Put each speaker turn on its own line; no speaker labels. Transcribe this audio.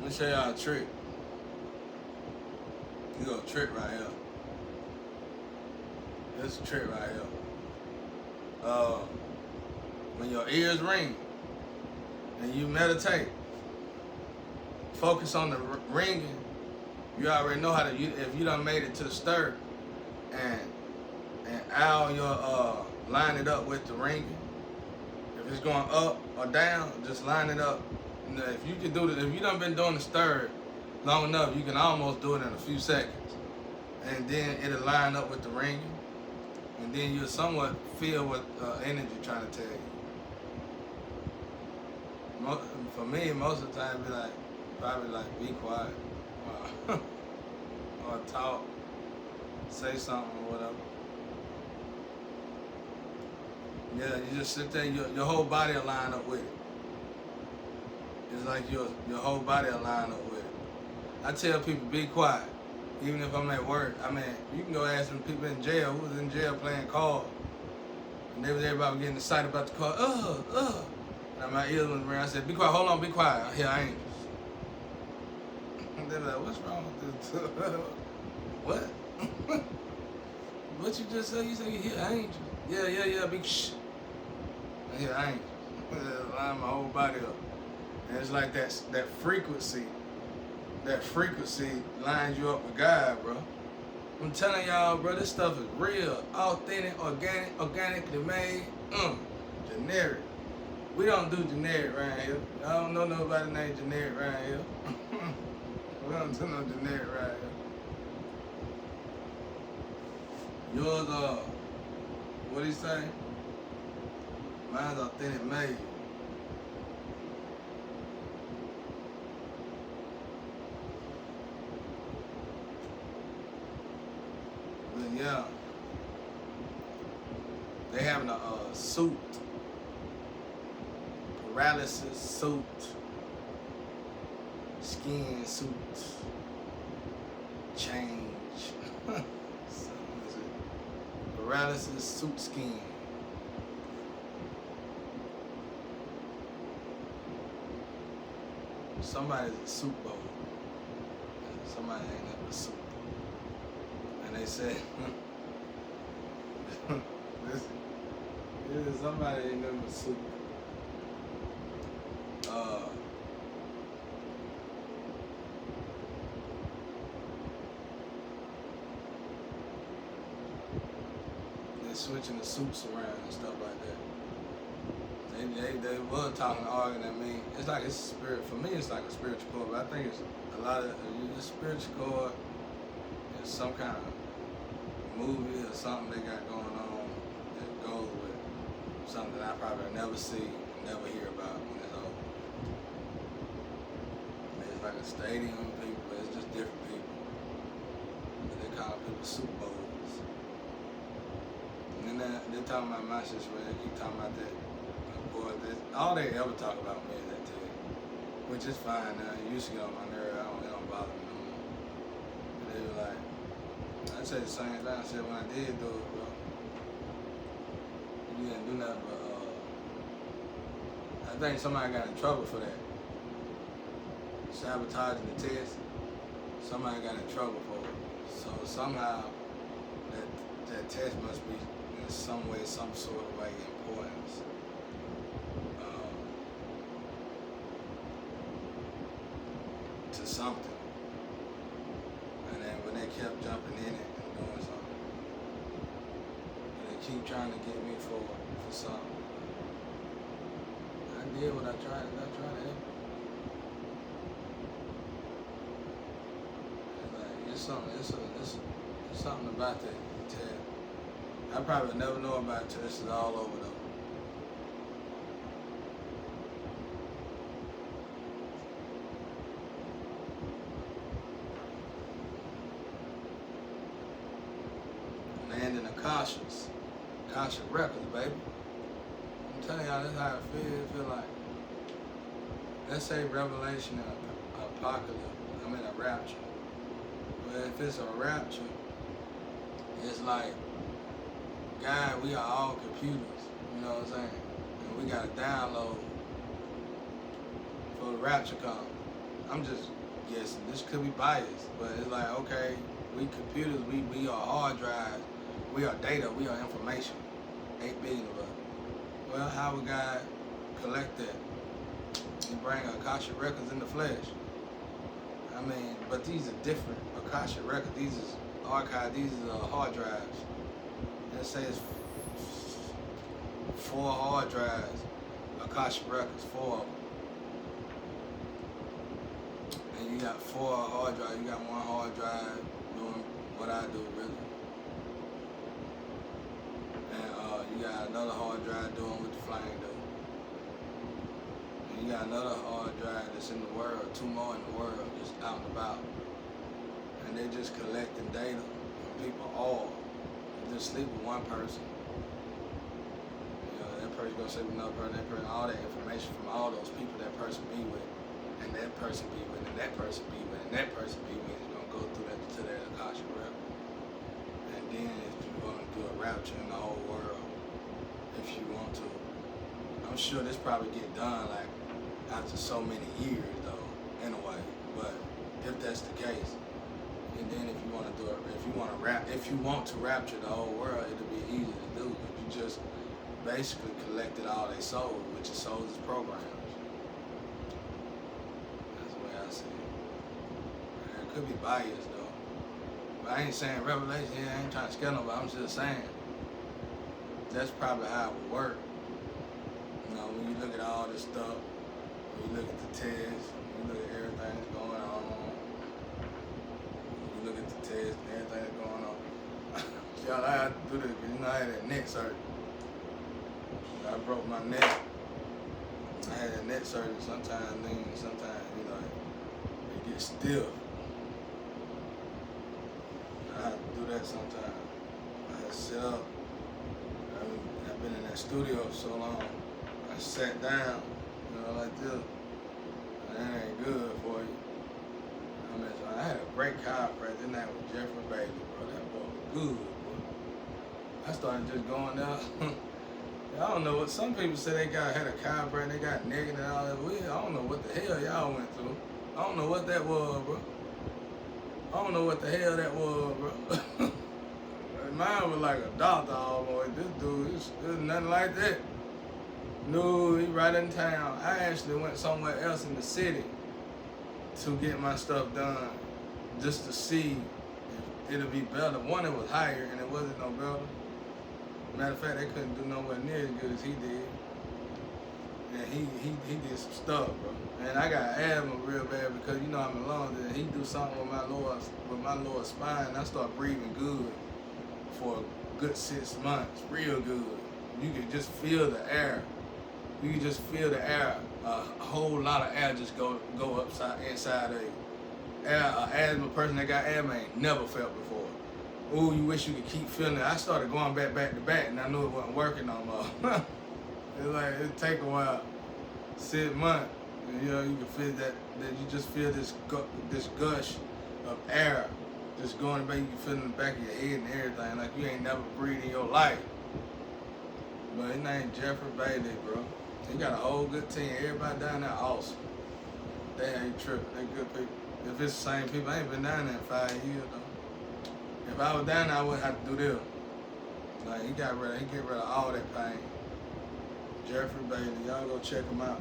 me show y'all a trick. You go trick right here. This is a trick right here. When your ears ring and you meditate, focus on the ringing. You already know how to. If you done made it to the stir, and owl your line it up with the ringing. If it's going up or down, just line it up. You know, if you can do it, if you done been doing the stir long enough, you can almost do it in a few seconds, and then it'll line up with the ringing, and then you'll somewhat feel what energy trying to tell you. For me, most of the time, be like, probably like, be quiet, or talk, say something or whatever. Yeah, you just sit there, your whole body will line up with it. It's like your whole body will line up with it. I tell people, be quiet, even if I'm at work. I mean, you can go ask some people in jail who was in jail playing cards, and everybody was getting excited about the card. And my ears went around. I said, be quiet, hold on, be quiet. I hear angels. And they're like, what's wrong with this? What? What you just said? You said you hear angels. Yeah, big shh. I hear angels. Line my whole body up. And it's like that frequency. That frequency lines you up with God, bro. I'm telling y'all, bro, this stuff is real, authentic, organically made, generic. We don't do generic around here. I don't know nobody named generic around here. We don't do no generic around here. Yours, what do you say? Mine's authentic made. But yeah, they having a suit. Paralysis suit, skin suit, change. So what is it? Paralysis suit skin. Somebody's a soup bowl. Somebody ain't never soup. And they said, somebody ain't never soup. They're switching the suits around and stuff like that. They were talking, arguing at me. It's like it's spirit. For me, it's like a spiritual core, but I think it's a lot of the spiritual core is some kind of movie or something they got going on that goes with something I probably never see, never hear about when it's over. It's like a stadium of people, but it's just different people. But they call people Super Bowls. And then they're talking about my situation. They keep talking about that. Boy, all they ever talk about me is that too, which is fine now. It used to get on my nerve. It don't bother me no more. But they were like, I said the same thing. I said when I did do it, bro, you didn't do nothing but, I think somebody got in trouble for that. Sabotaging the test. Somebody got in trouble for it. So somehow that test must be in some way, some sort of way importance. To something. And then when they kept jumping in it and doing something, and they keep trying to get me for something. I did what I tried to help. It's something about that test. I probably never know about it till this is all over though. Landing Akasha Records, baby. I'm telling y'all, that's how it feel like. Let's say Revelation and Apocalypse. I mean a rapture. But if it's a rapture, it's like, God, we are all computers. You know what I'm saying? And we got to download for the rapture come. I'm just guessing. This could be biased, but it's like, okay, we computers, we are hard drives, we are data, we are information. 8 billion of us. Well, how would God collect that? He bring Akasha records in the flesh. I mean, but these are different. Akasha records, these is archive, these is hard drives. It says 4 hard drives, Akasha records, 4 of them. And you got 4 hard drives. You got 1 hard drive doing what I do, really. And you got another hard drive doing what the flame do. And you got another hard drive that's in the world, 2 more in the world, just out and about. And they just collecting data from people all. They just sleep with one person. You know, that person gonna sleep with another person, that person, all that information from all those people that person be with. And that person be with, and that person be with, and that person be with, is gonna go through that to that Akasha record. And then if you want to do a rapture in the whole world, if you want to, I'm sure this probably get done like after so many years though, in a way. But if that's the case, and then if you want to do it, if you want to rapture the whole world, it'll be easy to do. If you just basically collected all their souls, which your souls is programs. It could be biased though. But I ain't saying revelation here, I ain't trying to scare nobody, I'm just saying that's probably how it would work. You know, when you look at all this stuff, when you look at the tests, when you look at everything that's going on, when you look at the tests and everything that's going on. Y'all, I had to do this because you know I had that neck surgery. I broke my neck. I had that neck surgery, sometimes lean, sometimes, you know, it gets stiff. I have to do that sometimes. I had to sit up. I've been in that studio for so long. I sat down, you know, like this. And that ain't good for you. I mean, so I had a great chiropractor night with Jeffrey Bailey, bro. That boy was good, bro. I started just going down. I don't know what some people say they had a chiropractor, they got naked and all that. I don't know what the hell y'all went through. I don't know what that was, bro. I don't know what the hell that was, bro. Mine was like a doctor almost. This dude, there's nothing like that. No, he right in town. I actually went somewhere else in the city to get my stuff done, just to see if it'll be better. One, it was higher and it wasn't no better. Matter of fact, they couldn't do nowhere near as good as he did. And he did some stuff, bro. And I got asthma real bad because you know I'm in London. And he do something with my lower spine. And I start breathing good for a good 6 months, real good. You can just feel the air. You can just feel the air. A whole lot of air just go inside of you. An asthma person that got asthma ain't never felt before. Ooh, you wish you could keep feeling it. I started going back to back, and I knew it wasn't working no more. It's like, it take a while, 6 months, and, you know, you can feel that you just feel this gush of air just going back. You can feel in the back of your head and everything, like you ain't never breathed in your life. But his name Jeffrey Bailey, bro. He got a whole good team. Everybody down there awesome. They ain't tripping. They good people. If it's the same people, I ain't been down there in 5 years though. If I was down there, I wouldn't have to do this. Like he get rid of all that pain. Jeffrey Bailey, y'all go check him out.